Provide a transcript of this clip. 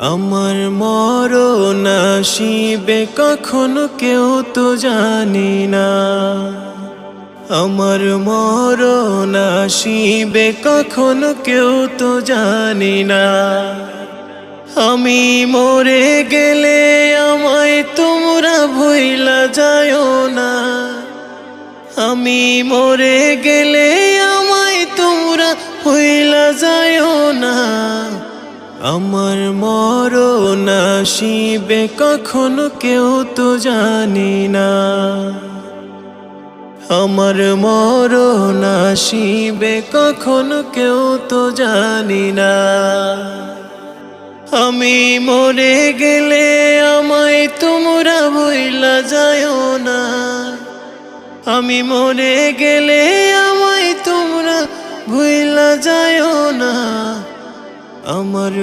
আমার মরণ আসিবে কখনো কেউ তো জানি না, আমার মরণ আসিবে কখনো কেউ তো জানি না। আমি মরে গেলে আমায় তোমরা ভুইলা যায়ও না, আমি মরে গেলে আমায় তোমরা ভুইলা যায়ও না। আমার মরণ আসিবে কখনো কেউ তো জানি না, আমার মরণ আসিবে কখনো কেউ তো জানি না। আমি মরে গেলে আমায় তোমরা ভুইলা যায়ও না, আমি মরে গেলে আমায় তোমরা ভুইলা যায়ও না। আমার